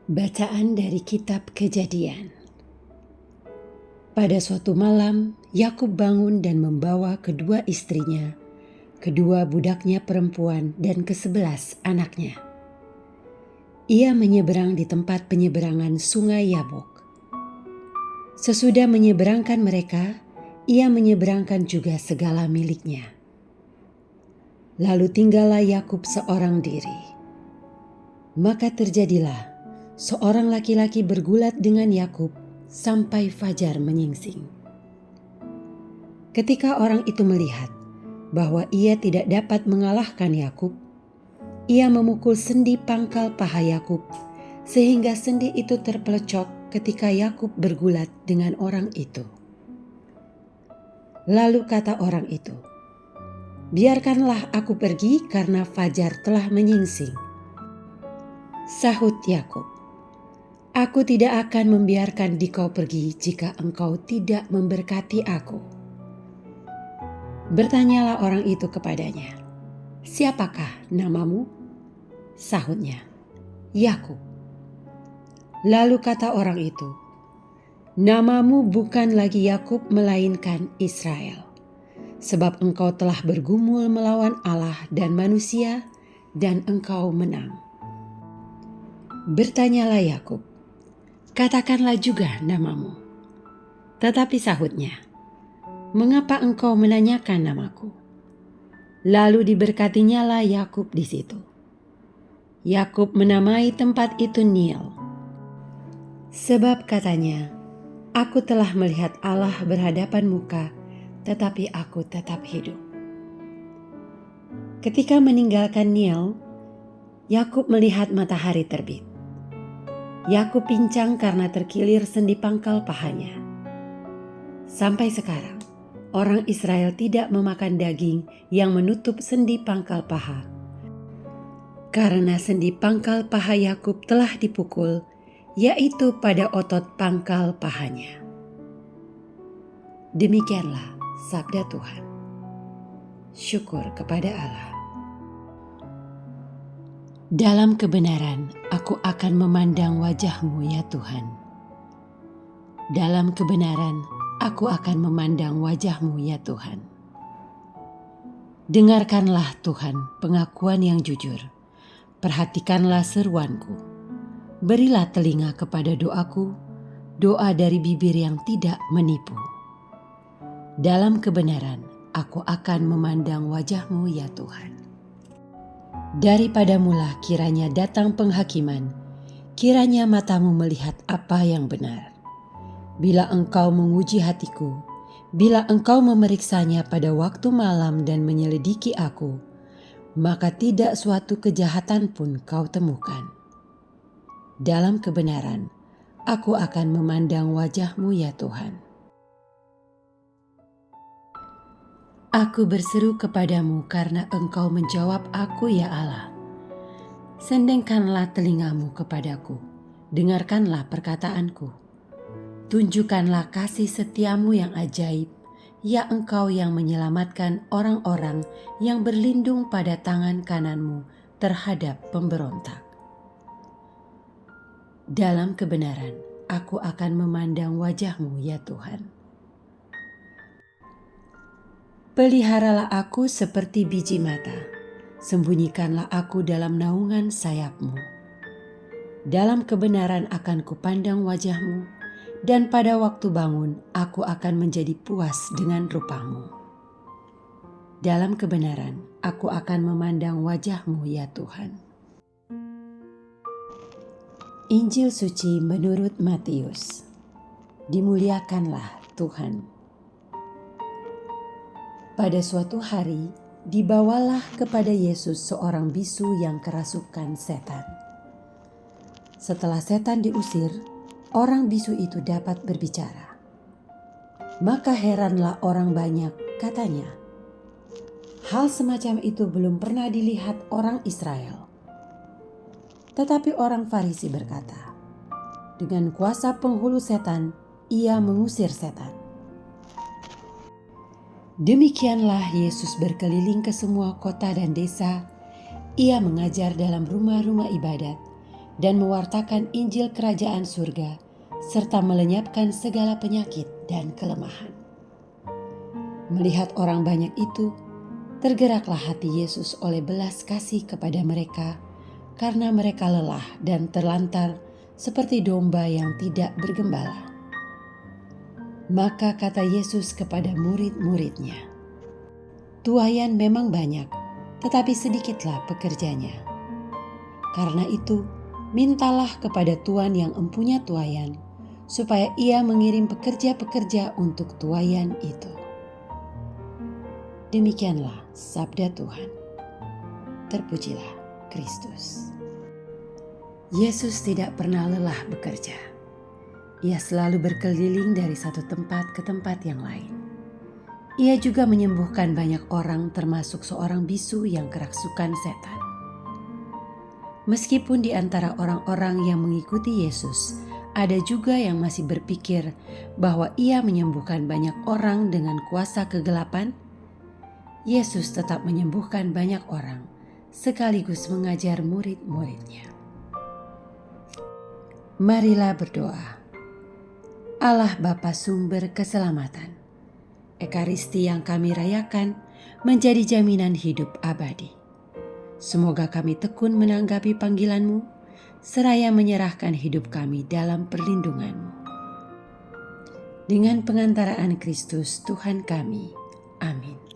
Bacaan dari Kitab Kejadian. Pada suatu malam, Yakub bangun dan membawa kedua istrinya, kedua budaknya perempuan, dan ke-11 anaknya. Ia menyeberang di tempat penyeberangan sungai Yabok. Sesudah menyeberangkan mereka, ia menyeberangkan juga segala miliknya. Lalu tinggallah Yakub seorang diri. Maka terjadilah seorang laki-laki bergulat dengan Yakub sampai fajar menyingsing. Ketika orang itu melihat bahwa ia tidak dapat mengalahkan Yakub, ia memukul sendi pangkal paha Yakub sehingga sendi itu terpelecok ketika Yakub bergulat dengan orang itu. Lalu kata orang itu, "Biarkanlah aku pergi karena fajar telah menyingsing." Sahut Yakub, "Aku tidak akan membiarkan dikau pergi jika engkau tidak memberkati aku." Bertanyalah orang itu kepadanya, "Siapakah namamu?" Sahutnya, "Yakub." Lalu kata orang itu, "Namamu bukan lagi Yakub melainkan Israel, sebab engkau telah bergumul melawan Allah dan manusia dan engkau menang." Bertanyalah Yakub, "Katakanlah juga namamu." Tetapi sahutnya, "Mengapa engkau menanyakan namaku?" Lalu diberkatinyalah Yakub di situ. Yakub menamai tempat itu Nil. Sebab katanya, "Aku telah melihat Allah berhadapan muka, tetapi aku tetap hidup." Ketika meninggalkan Nil, Yakub melihat matahari terbit. Yakub pincang karena terkilir sendi pangkal pahanya. Sampai sekarang, orang Israel tidak memakan daging yang menutup sendi pangkal paha, karena sendi pangkal paha Yakub telah dipukul, yaitu pada otot pangkal pahanya. Demikianlah sabda Tuhan. Syukur kepada Allah. Dalam kebenaran, aku akan memandang wajah-Mu ya Tuhan. Dalam kebenaran, aku akan memandang wajah-Mu ya Tuhan. Dengarkanlah Tuhan pengakuan yang jujur. Perhatikanlah seruanku. Berilah telinga kepada doaku, doa dari bibir yang tidak menipu. Dalam kebenaran, aku akan memandang wajah-Mu ya Tuhan. Daripada mula kiranya datang penghakiman, kiranya matamu melihat apa yang benar. Bila engkau menguji hatiku, bila engkau memeriksanya pada waktu malam dan menyelidiki aku, maka tidak suatu kejahatan pun kau temukan. Dalam kebenaran, aku akan memandang wajah-Mu ya Tuhan. Aku berseru kepadamu karena engkau menjawab aku ya Allah. Sendengkanlah telingamu kepadaku, dengarkanlah perkataanku. Tunjukkanlah kasih setiamu yang ajaib, ya engkau yang menyelamatkan orang-orang yang berlindung pada tangan kananmu terhadap pemberontak. Dalam kebenaran, aku akan memandang wajah-Mu ya Tuhan. Peliharalah aku seperti biji mata, sembunyikanlah aku dalam naungan sayap-Mu. Dalam kebenaran akan kupandang wajah-Mu, dan pada waktu bangun aku akan menjadi puas dengan rupa-Mu. Dalam kebenaran aku akan memandang wajah-Mu ya Tuhan. Injil suci menurut Matius. Dimuliakanlah Tuhan. Pada suatu hari, dibawalah kepada Yesus seorang bisu yang kerasukan setan. Setelah setan diusir, orang bisu itu dapat berbicara. Maka heranlah orang banyak, katanya, "Hal semacam itu belum pernah dilihat orang Israel." Tetapi orang Farisi berkata, "Dengan kuasa penghulu setan, ia mengusir setan." Demikianlah Yesus berkeliling ke semua kota dan desa. Ia mengajar dalam rumah-rumah ibadat, dan mewartakan Injil Kerajaan Surga, serta melenyapkan segala penyakit dan kelemahan. Melihat orang banyak itu, tergeraklah hati Yesus oleh belas kasih kepada mereka, karena mereka lelah dan terlantar seperti domba yang tidak bergembala. Maka kata Yesus kepada murid-muridnya, "Tuaian memang banyak, tetapi sedikitlah pekerjanya. Karena itu, mintalah kepada Tuan yang empunya tuaian, supaya ia mengirim pekerja-pekerja untuk tuaian itu." Demikianlah sabda Tuhan. Terpujilah Kristus. Yesus tidak pernah lelah bekerja. Ia selalu berkeliling dari satu tempat ke tempat yang lain. Ia juga menyembuhkan banyak orang, termasuk seorang bisu yang kerasukan setan. Meskipun di antara orang-orang yang mengikuti Yesus, ada juga yang masih berpikir bahwa ia menyembuhkan banyak orang dengan kuasa kegelapan, Yesus tetap menyembuhkan banyak orang, sekaligus mengajar murid-muridnya. Marilah berdoa. Allah Bapa sumber keselamatan, Ekaristi yang kami rayakan menjadi jaminan hidup abadi. Semoga kami tekun menanggapi panggilan-Mu, seraya menyerahkan hidup kami dalam perlindungan-Mu. Dengan pengantaraan Kristus Tuhan kami. Amin.